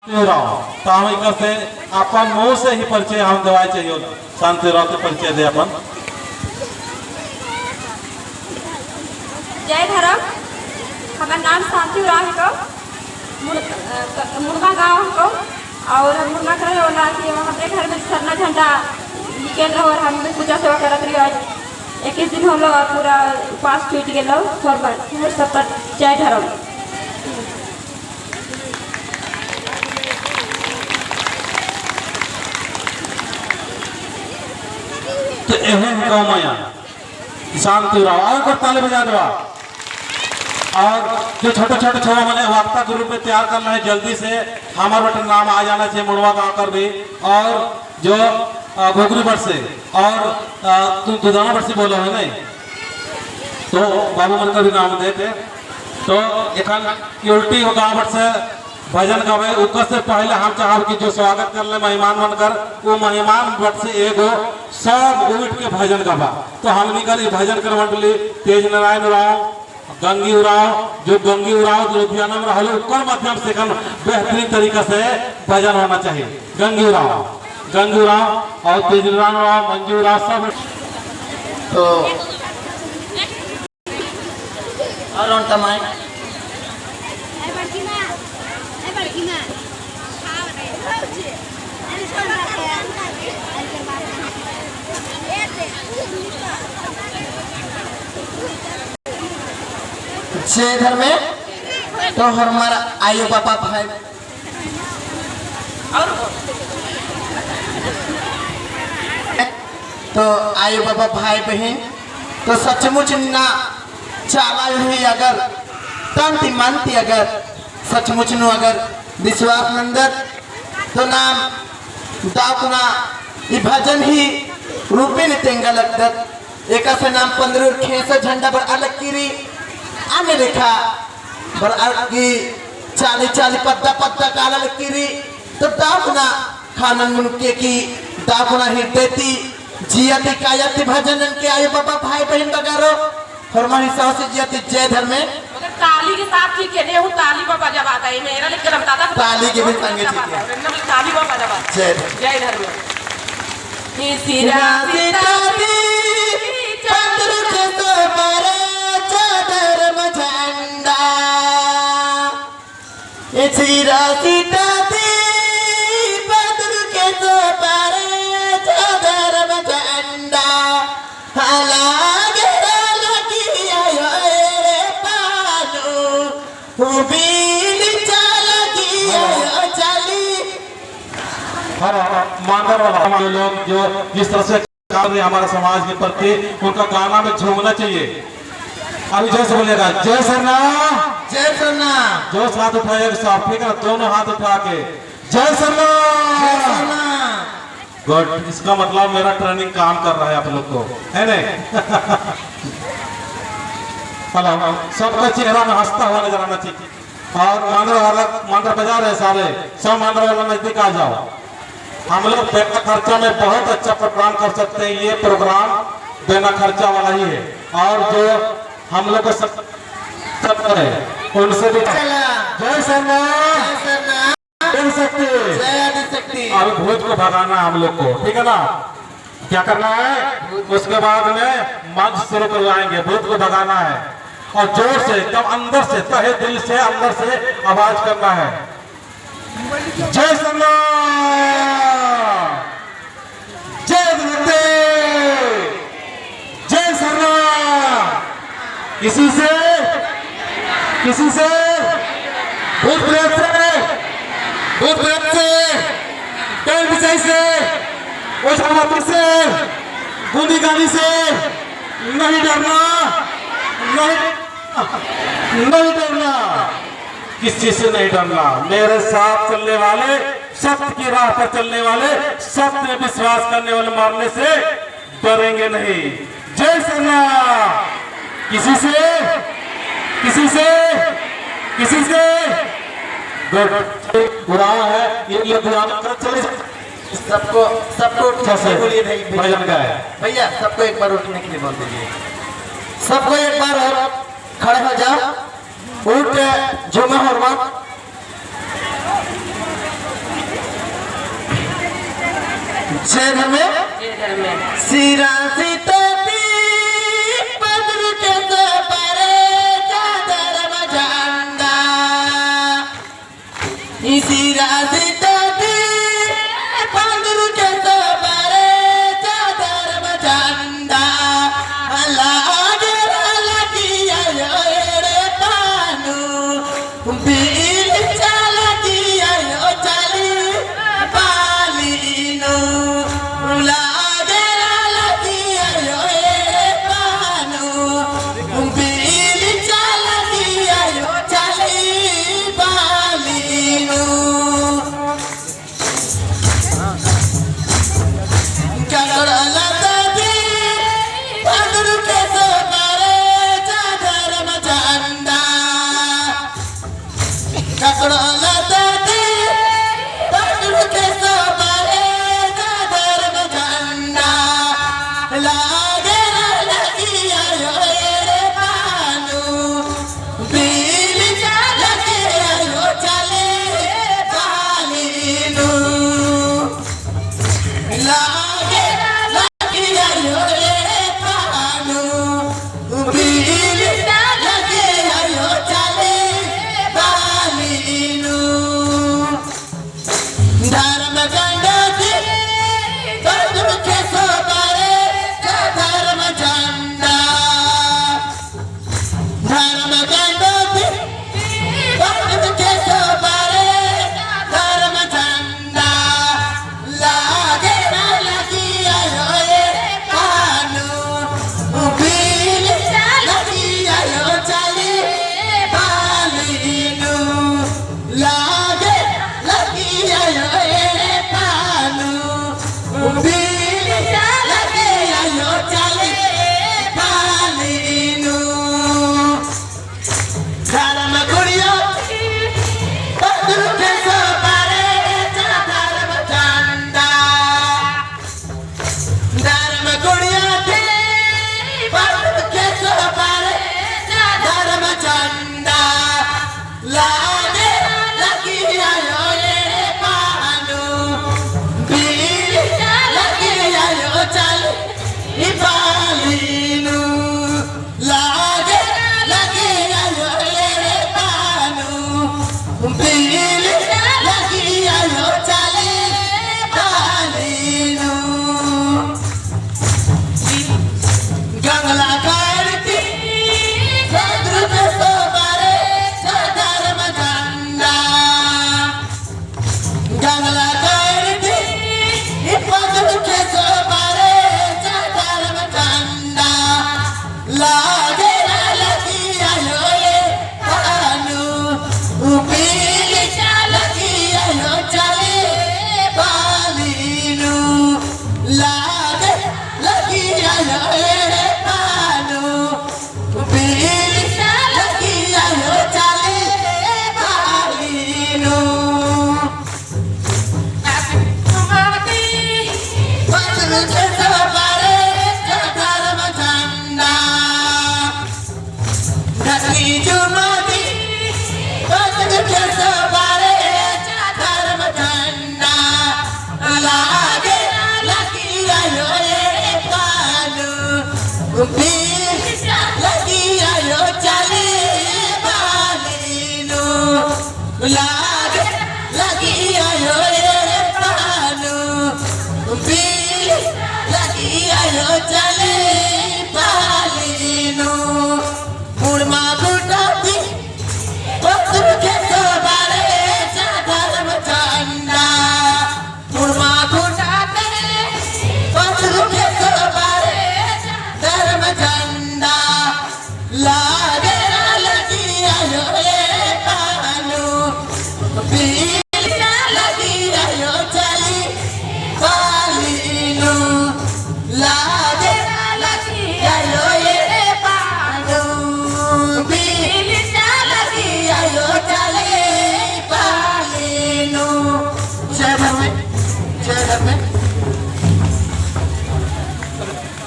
तो हम एक से अपन मुंह से ही परिचय हम दवाई चाहिए शांतिराव के परिचय दे अपन। जय धर्म, हमारा नाम शांतिराव है, मुर्गा गाँव हमको और मुर्गा करे वाला कि हमारे घर में सरना झंडा निकल रहा और हम पूजा सेवा करत रही। आज 21 दिन हम लोग पूरा उपवास छूट गए सब पर। जय धर्म। तो यह गाँव माया शांतिराव और ताले बजा दवा। और जो छोटे छोटे छोरा मैंने वार्ता के रूप में तैयार करना है जल्दी से हमारे बटन नाम आ जाना चाहिए मुड़वा गाँव कर भी। और जो घोगरी बट से और तुम दुधाना बट से बोलो है नहीं तो बाबू मन का भी नाम देते। तो एक उल्टी हो गाँव बट से भजन गावे उसका से पहले हम चाहब कि जो स्वागत कर ले मेहमान बनकर वो मेहमान बट से एगो सब उठ के भजन गावा। तो हमनी कर भजन कर मंडली तेज नारायण राव गंगी उराव जो गंगी उराव लुधियाना में रहल उसके माध्यम से बेहतरीन तरीका से भजन होना चाहिए। गंगी उराव और तेज नारायण राव मंजू राव सब तो और तमाम जय धर्म में तो हमारा आयो बाबा भाई तो आयो बाबा भाई बहन तो सचमुच ना चाला है अगर तंती मानती अगर सचमुच नु अगर विश्वास नंदर तो नाम दाकुना ये भजन ही रूपे ने तेंगा लगता एक से नाम 15 खेसा झंडा पर अलग कीरी आने देखा पर अलगी 40 पत्ता पत्ता काला लकीरी तो दाकुना खानन मुनके की दाकुना ही देती जियाती कायती भजन के आयो बाबा भाई बहन बगारो हरमानी साहब से जियाती जय धर्म में मगर ताली के साथ ठीक है वो ताली बाबा जब आता है मेरा लिख कर बताता ताली के भी संगे ठीक है ताली बाबा जब जय धर्म। किसी राशि ताली चंद्र के तो बरे धर्म झंडा इसी राशि ताली बदल के तो बरे धर्म झंडा हाला मांगर वाला लोग जो जिस तरह से कर रहे हमारे समाज के प्रति उनका गाना में झूमना चाहिए। अभी जोश बोलेगा जय सरना जोश हाथ उठाएगा साफ ठीक है दोनों हाथ उठा के जय सरना। गुड इसका मतलब मेरा ट्रेनिंग काम कर रहा है आप लोग को है नहीं। सबका चेहरा में हंसता हुआ नजर आना चाहिए। और मांडर बजा रहे सारे सब मांडर वाला नजदीक आ जाओ। हम लोग बिना खर्चा में बहुत अच्छा प्रोग्राम कर सकते हैं। ये प्रोग्राम बिना खर्चा वाला ही है और जो हम लोग सब है उनसे भी जय सरना सकते और भूत को भगाना हम लोग को ठीक है ना। क्या करना है उसके बाद में मंच शुरू करवाएंगे भूत को भगाना है और जोर से एकदम अंदर से तहे दिल से अंदर से आवाज करना है जय सरना जय धरते जय सरना। किसी से भूत प्रेत से पैर बिछाई से ओझापन से बूंदी गाली से नहीं डरना नहीं डरना किस चीज से नहीं डरना। मेरे साथ चलने वाले सत्य की राह पर चलने वाले सत्य में विश्वास करने वाले मारने से डरेंगे नहीं। जय सरना। किसी से बुरा है ये चले सबको बोलिए भजन का है भैया सबको एक बार उठने के लिए बोल दीजिए। सबको एक बार और खड़े हो जाओ उठ झूमा और शेर घर में ये घर में सिरा सीतती पदर के सपरे चादर मझंडा सिरा सीतती पदर के सपरे चादर मझंडा लागे लगिया रे पानू बिल चला दिया यो चली पालीनो लागे लगिया यो रे पानू बिल चला दिया यो चली पालीनो ककड़ा लगा दी पदर के सपरे चादर मझंडा ककड़ा लगा दी पदर के सपरे चादर मझंडा लागे लगिया यो रे पानू बिल लगिया यो चले पालीनू लागे लगिया यो रे पानू बिल लगिया यो चले पालीनू धर्म गंडती पदर के सपरे धर्म झंडा धर्म गंडती पदर के सपरे धर्म झंडा लागे लगिया यो रे पानू बिल लगिया यो चली पालीनू लागे लगिया यो रे पानू बिल लगिया यो चली पालीनू धर्म गुड़िया पदर के सपरे धर्म झंडा धर्म गुड़िया पदर के सपरे धर्म झंडा लागे लगिया यो रे पानू बिल लगिया यो चली पालीनू लागे लगिया यो रे पानू बिल लगिया यो चली पालीनू गंगला करती पदर के सपरे धर्म झंडा गंगला करती पदर के सपरे धर्म झंडा लागे लगिया यो रे पानू बिल लगिया यो चली पालीनू लागे लगिया यो रे पानू बिल लगिया यो चली पालीनू पदर के सपरे धर्म झंडा ढकली जुमती पदर के सपरे धर्म झंडा लागे लगिया यो रे पानू बिल लगिया यो चली पालीनू लागे लगिया यो रे पानू बिल लगिया यो चली